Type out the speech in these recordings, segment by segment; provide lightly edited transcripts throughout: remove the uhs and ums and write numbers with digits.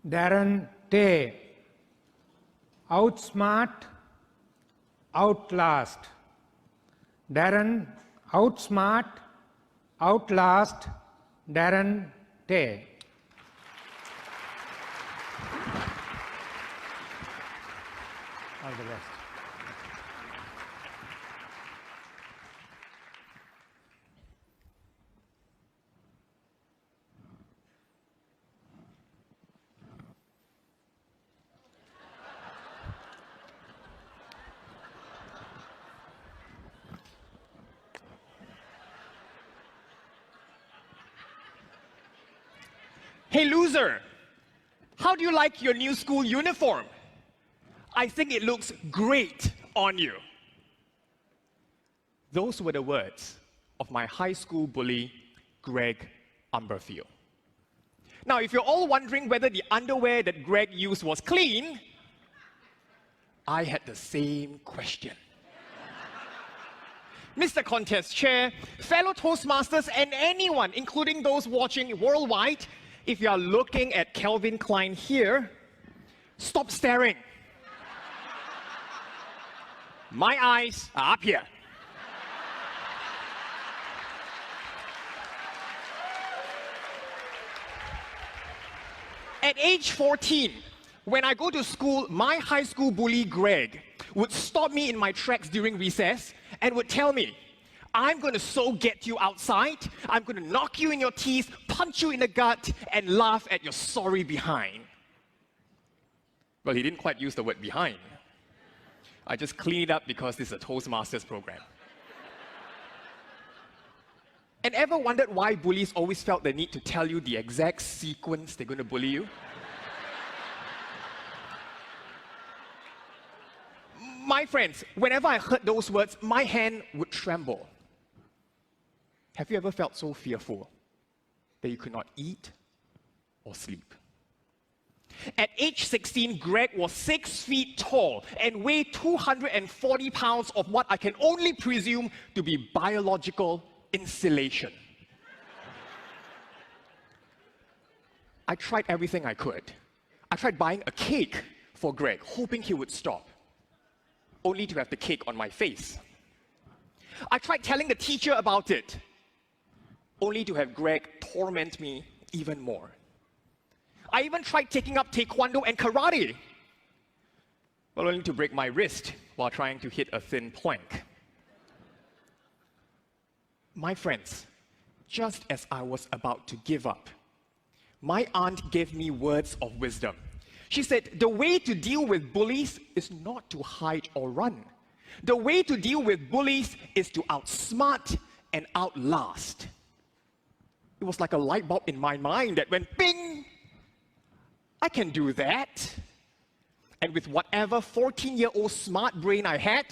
Darren Tay. Outsmart, outlast. Darren, outsmart, outlast, Darren Tay. All the best. Hey loser, how do you like your new school uniform? I think it looks great on you. Those were the words of my high school bully, Greg Umberfield. Now, if you're all wondering whether the underwear that Greg used was clean, I had the same question. Mr. Contest Chair, fellow Toastmasters, and anyone, including those watching worldwide, if you are looking at Calvin Klein here, stop staring. My eyes are up here. At age 14, when I go to school, my high school bully, Greg, would stop me in my tracks during recess and would tell me, I'm going to so get you outside, I'm going to knock you in your teeth, punch you in the gut, and laugh at your sorry behind. Well, he didn't quite use the word behind. I just cleaned it up because this is a Toastmasters program. And ever wondered why bullies always felt the need to tell you the exact sequence they're going to bully you? My friends, whenever I heard those words, my hand would tremble. Have you ever felt so fearful that you could not eat or sleep? At age 16, Greg was 6 feet tall and weighed 240 pounds of what I can only presume to be biological insulation. I tried everything I could. I tried buying a cake for Greg, hoping he would stop, only to have the cake on my face. I tried telling the teacher about it, only to have Greg torment me even more. I even tried taking up taekwondo and karate, but only to break my wrist while trying to hit a thin plank. My friends, just as I was about to give up, my aunt gave me words of wisdom. She said, the way to deal with bullies is not to hide or run. The way to deal with bullies is to outsmart and outlast. It was like a light bulb in my mind that went ping. I can do that. And with whatever 14-year-old smart brain I had,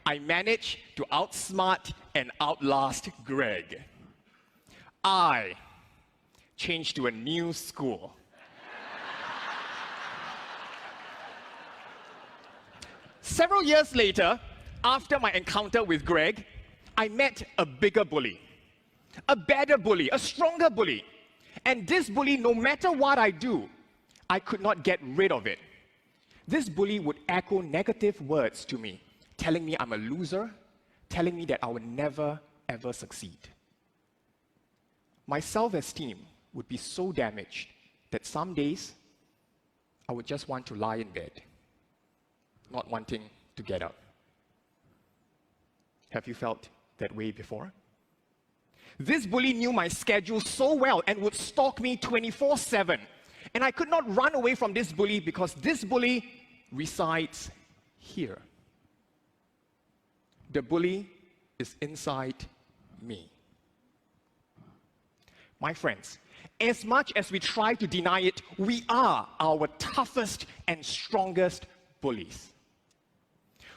I managed to outsmart and outlast Greg. I changed to a new school. Several years later, after my encounter with Greg, I met a bigger bully, a better bully, a stronger bully. And this bully, no matter what I do, I could not get rid of it. This bully would echo negative words to me, telling me I'm a loser, telling me that I would never, ever succeed. My self-esteem would be so damaged that some days I would just want to lie in bed, not wanting to get up. Have you felt that way before? This bully knew my schedule so well and would stalk me 24/7. And I could not run away from this bully because this bully resides here. The bully is inside me. My friends, as much as we try to deny it, we are our toughest and strongest bullies.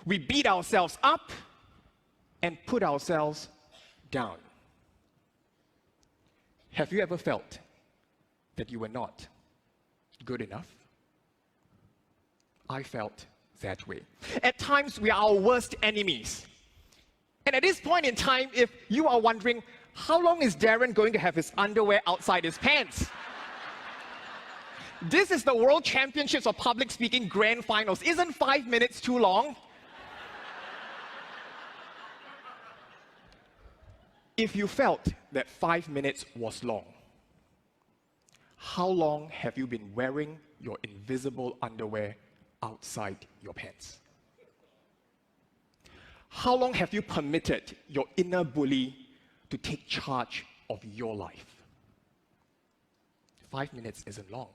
We beat ourselves up and put ourselves down. Have you ever felt that you were not good enough? I felt that way. At times, we are our worst enemies. And at this point in time, if you are wondering, how long is Darren going to have his underwear outside his pants? This is the World Championships of Public Speaking Grand Finals. Isn't 5 minutes too long? If you felt that 5 minutes was long, how long have you been wearing your invisible underwear outside your pants? How long have you permitted your inner bully to take charge of your life? 5 minutes isn't long.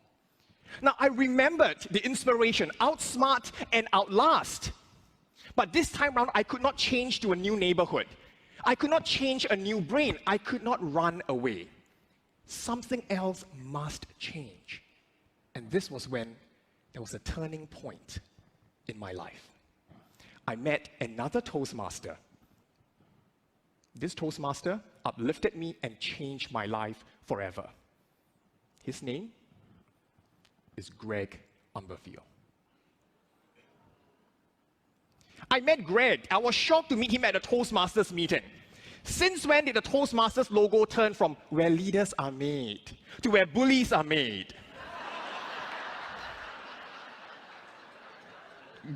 Now, I remembered the inspiration, outsmart and outlast. But this time around, I could not change to a new neighborhood. I could not change a new brain. I could not run away. Something else must change. And this was when there was a turning point in my life. I met another Toastmaster. This Toastmaster uplifted me and changed my life forever. His name is Greg Umberfield. I met Greg. I was shocked to meet him at a Toastmasters meeting. Since when did the Toastmasters logo turn from where leaders are made to where bullies are made?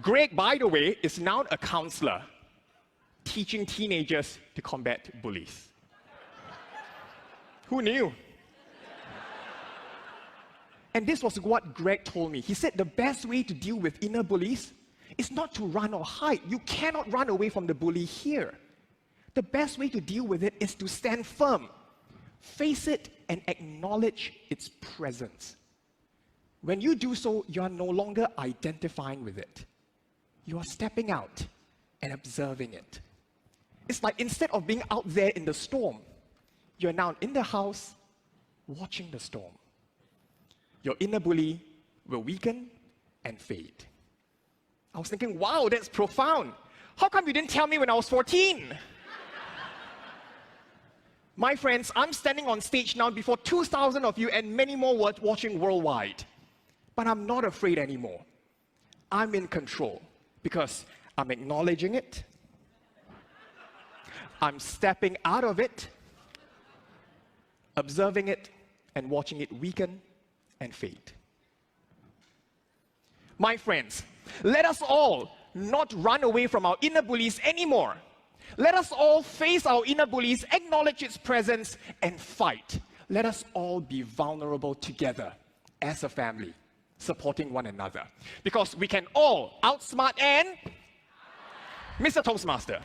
Greg, by the way, is now a counselor teaching teenagers to combat bullies. Who knew? And this was what Greg told me. He said the best way to deal with inner bullies is not to run or hide. You cannot run away from the bully here. The best way to deal with it is to stand firm, face it, and acknowledge its presence. When you do so, you are no longer identifying with it. You are stepping out and observing it. It's like instead of being out there in the storm, you're now in the house watching the storm. Your inner bully will weaken and fade. I was thinking, wow, that's profound. How come you didn't tell me when I was 14? My friends, I'm standing on stage now before 2,000 of you and many more watching worldwide. But I'm not afraid anymore. I'm in control because I'm acknowledging it. I'm stepping out of it, observing it, and watching it weaken and fade. My friends, let us all not run away from our inner bullies anymore. Let us all face our inner bullies, acknowledge its presence, and fight. Let us all be vulnerable together as a family, supporting one another. Because we can all outsmart and Mr. Toastmaster.